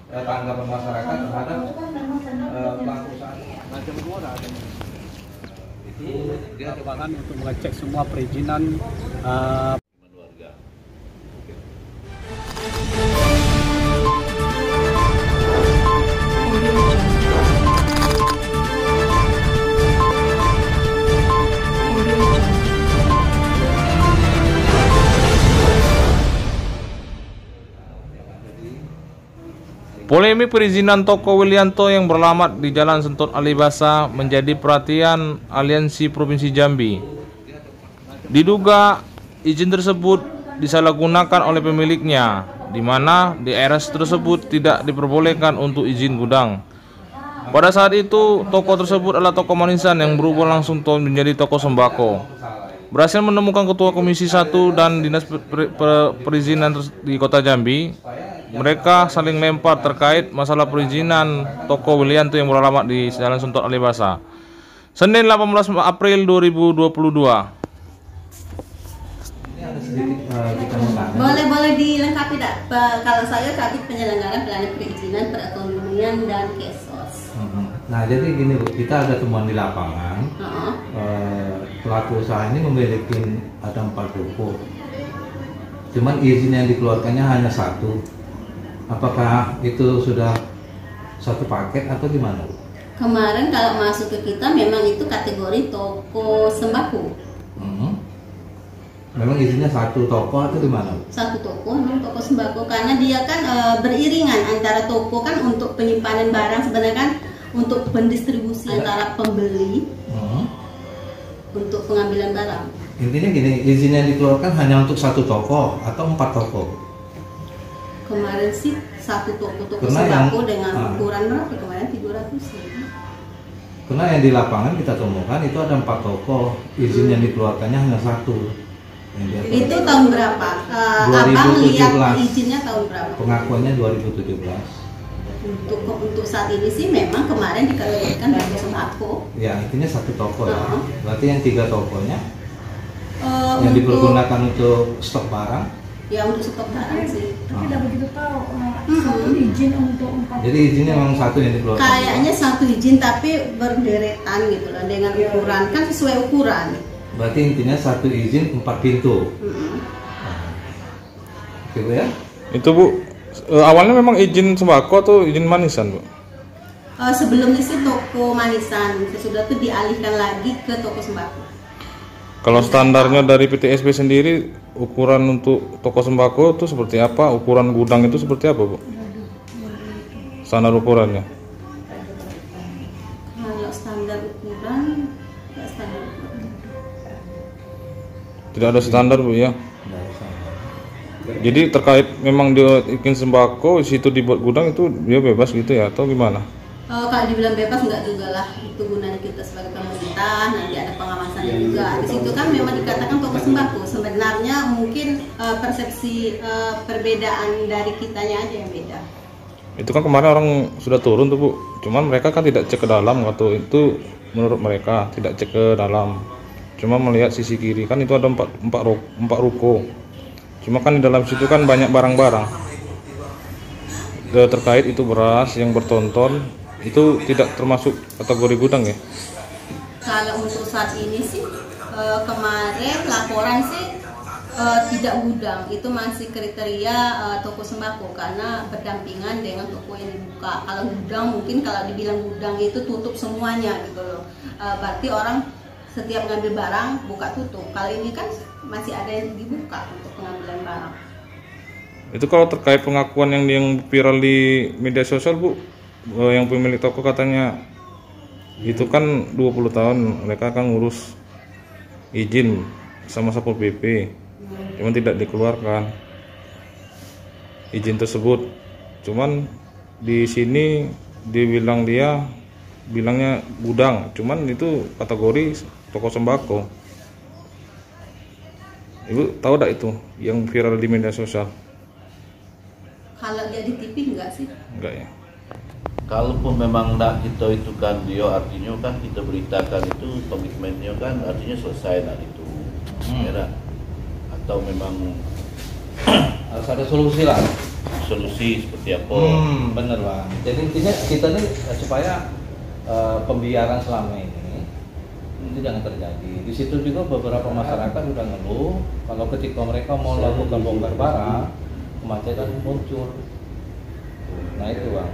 tanggapan masyarakat terhadap pelaku usaha. Macam dua ada. Itu dia merupakan untuk mengecek semua perizinan warga. Polemik perizinan toko Willianto yang beralamat di Jalan Sentot Alibasa menjadi perhatian Aliansi Provinsi Jambi. Diduga izin tersebut disalahgunakan oleh pemiliknya, di mana di RS tersebut tidak diperbolehkan untuk izin gudang. Pada saat itu, toko tersebut adalah toko manisan yang berubah langsung menjadi toko sembako. Berhasil menemukan Ketua Komisi 1 dan Dinas Perizinan di Kota Jambi. Mereka saling lempar terkait masalah perizinan toko Willianto yang beralamat di Jalan Sentot Alibasa. Senin 18 April 2022. Boleh dilengkapi tak? Kalau saya kabit penyelenggaraan pelayanan perizinan, perekonomian dan kesos. Nah, jadi gini Bu, kita ada temuan di lapangan. Pelaku usaha ini memiliki ada 4 toko. Cuman izin yang dikeluarkannya hanya 1. Apakah itu sudah satu paket atau gimana? Kemarin kalau masuk ke kita memang itu kategori toko sembako. Memang izinnya 1 toko atau gimana? 1 toko, memang toko sembako, karena dia kan beriringan antara toko kan untuk penyimpanan barang, sebenarnya kan untuk pendistribusi antara pembeli untuk pengambilan barang. Intinya gini, izin yang dikeluarkan hanya untuk 1 toko atau 4 toko? Kemarin sih 1 toko sembako dengan ukuran berapa? Kemarin 300 ribu. Karena yang di lapangan kita temukan itu ada 4 toko, izin yang dikeluarkannya hanya 1. Itu tahun berapa? Abang lihat izinnya tahun berapa? Pengakuannya 2017. Untuk saat ini sih memang kemarin dikategorikan toko sembako. Ya, intinya 1 toko ya. Berarti yang 3 tokonya yang dipergunakan untuk stok barang. Ya, untuk stok barang sih. Tapi tidak begitu tahu satu izin untuk 4. Jadi izinnya memang 1 yang dikeluarkan. Kayaknya 1 izin tapi berderetan gitu loh, dengan ukuran kan sesuai ukuran. Berarti intinya 1 izin 4 pintu. Oke Bu ya. Itu Bu, awalnya memang izin sembako atau izin manisan Bu? Sebelumnya sih toko manisan, sesudah itu dialihkan lagi ke toko sembako. Kalau standarnya dari PTSB sendiri, ukuran untuk toko sembako itu seperti apa? Ukuran gudang itu seperti apa Bu? Standar ukurannya? Kalau standar ukuran, nggak standar ukuran. Tidak ada standar Bu ya? Jadi terkait memang dia bikin sembako, situ dibuat gudang itu dia bebas gitu ya? Atau gimana? Kalau dibilang bebas enggak juga lah, itu gunanya kita sebagai pemerintah, nanti ada pengawasannya juga. Di situ kan memang dikatakan toko sembako, sebenarnya mungkin persepsi perbedaan dari kitanya aja yang beda. Itu kan kemarin orang sudah turun tuh Bu, cuman mereka kan tidak cek ke dalam waktu itu, menurut mereka tidak cek ke dalam, cuma melihat sisi kiri, kan itu ada 4 ruko, cuma kan di dalam situ kan banyak barang-barang terkait itu beras yang bertonton. Itu tidak termasuk kategori gudang ya? Kalau untuk saat ini sih kemarin laporan sih tidak gudang, itu masih kriteria toko sembako karena berdampingan dengan toko yang dibuka. Kalau gudang mungkin kalau dibilang gudang itu tutup semuanya gitu loh. Berarti orang setiap ngambil barang buka tutup. Kalau ini kan masih ada yang dibuka untuk pengambilan barang. Itu kalau terkait pengakuan yang viral di media sosial Bu, yang pemilik toko katanya itu kan 20 tahun mereka akan ngurus izin sama Satpol PP, cuman tidak dikeluarkan izin tersebut. Cuman di sini dibilang bilangnya gudang, cuman itu kategori toko sembako. Ibu tahu tak itu yang viral di media sosial? Kalau dia di TV enggak sih? Enggak ya. Kalaupun memang nak kita itu kan dia artinya kan kita beritakan itu komitmennya kan artinya selesai nak itu, ya, atau memang harus ada solusi lah. solusi seperti apa. Bener Bang. Jadi intinya kita nih supaya pembiaran selama ini itu jangan terjadi. Di situ juga beberapa masyarakat udah ngeluh kalau ketika mereka mau melakukan bongkar barang kemacetan muncul. Nah itu Bang.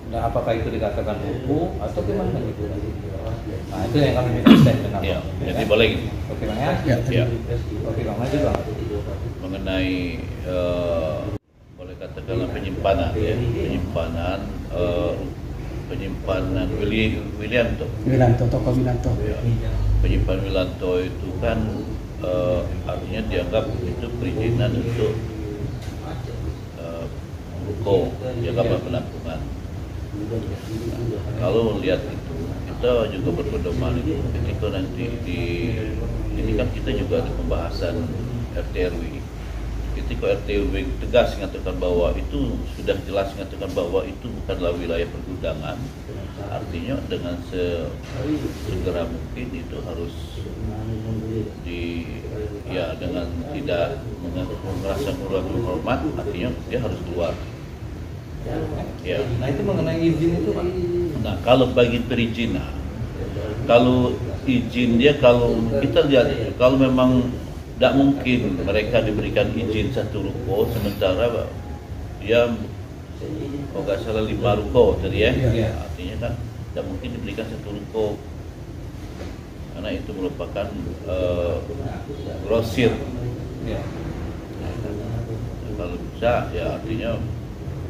Nah apakah itu dikatakan buku atau gimana gitu? Nah itu yang kami minta statement. Ya, jadi boleh gitu. Oke Bang ya? Ya. Oke Bang, maju Bang. Mengenai boleh katakanlah penyimpanan ya, penyimpanan Wilanto, toko Wilanto. Ya. Penyimpanan Wilanto itu kan artinya dianggap itu perizinan untuk ruko, dianggap penampungan. Nah, kalau lihat itu, kita juga berpedoman itu ketika nanti ini kan kita juga ada pembahasan RT/RW. Ketika RT/RW tegas mengatakan bahwa itu sudah jelas mengatakan bahwa itu bukanlah wilayah pergudangan, artinya dengan segera mungkin itu harus dengan tidak merasa kurang hormat, artinya dia harus keluar. Ya. Nah itu mengenai izin itu Pak. Nah kalau bagi perizinan, kalau izin dia, kalau kita lihat kalau memang tidak mungkin mereka diberikan izin satu ruko sementara dia kalau nggak salah 5 ruko tadi ya. Artinya kan tidak mungkin diberikan satu ruko karena itu merupakan grosir. Nah, kalau bisa ya artinya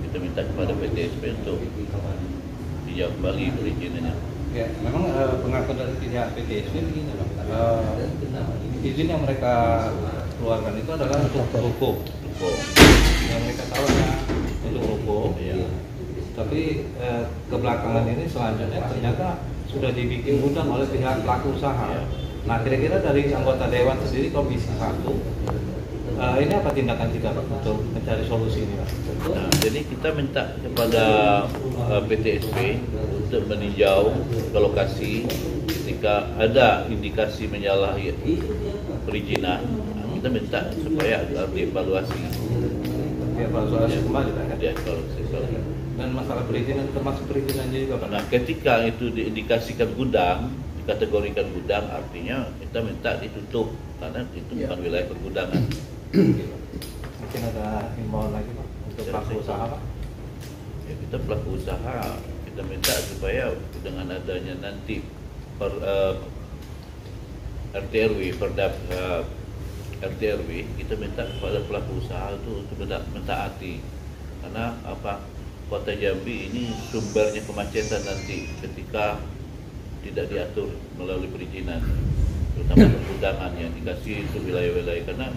kita minta kepada PTSP untuk dijawab kembali perizinannya. Ya, memang pengakuan dari pihak PTSP begini Bang. Izin yang mereka keluarkan itu adalah untuk ruko. Yang mereka tawarnya untuk ruko. Ya. Tapi kebelakangan ini selanjutnya ternyata sudah dibikin gudang oleh pihak pelaku usaha. Nah, kira-kira dari anggota dewan sendiri Komisi 1 ini apa tindakan kita Pak untuk mencari solusi ini Pak? Nah, jadi kita minta kepada PTSP untuk meninjau ke lokasi ketika ada indikasi menyalahi perizinan. Kita minta supaya agar dievaluasi. Dievaluasi kembali Pak ya? Dievaluasi. Dan masalah perizinan termasuk perizinannya juga Pak? Nah, ketika itu diindikasikan gudang, dikategorikan gudang, artinya kita minta ditutup karena itu bukan wilayah pergudangan. Mungkin ada himbauan lagi Pak untuk pelaku usaha Pak? Ya, kita pelaku usaha kita minta supaya dengan adanya nanti RT/RW RT/RW kita minta kepada pelaku usaha itu untuk mentaati karena apa, Kota Jambi ini sumbernya kemacetan nanti ketika tidak diatur melalui perizinan, terutama pergudangan yang dikasih itu wilayah-wilayah karena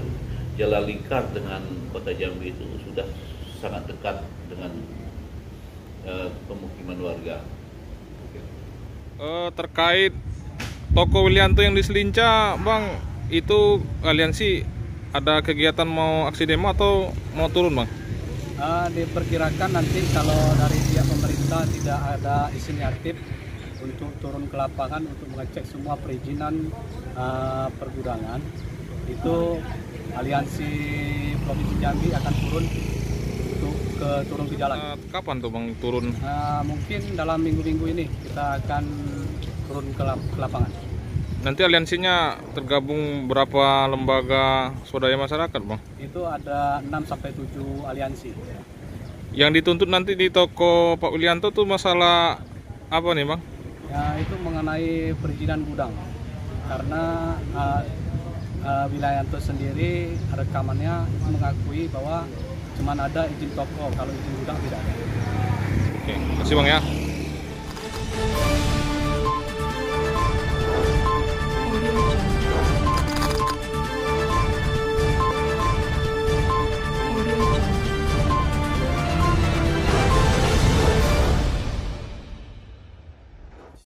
jalan lingkar dengan Kota Jambi itu sudah sangat dekat dengan pemukiman warga. Terkait toko Wilanto yang di Selinca, Bang, itu aliansi ada kegiatan mau aksi demo atau mau turun Bang? Diperkirakan nanti kalau dari pihak pemerintah tidak ada inisiatif untuk turun ke lapangan untuk mengecek semua perizinan pergudangan, itu aliansi Provinsi Jambi akan turun ke jalan. Kapan tuh Bang turun? Mungkin dalam minggu-minggu ini kita akan turun ke lapangan. Nanti aliansinya tergabung berapa lembaga swadaya masyarakat Bang? Itu ada 6-7 aliansi. Yang dituntut nanti di toko Pak Wilanto tuh masalah apa nih Bang? Ya, itu mengenai perizinan gudang. Karena Wilanto sendiri rekamannya mengakui bahwa cuma ada izin toko, kalau izin gudang tidak ada. Oke, terima kasih Bang ya.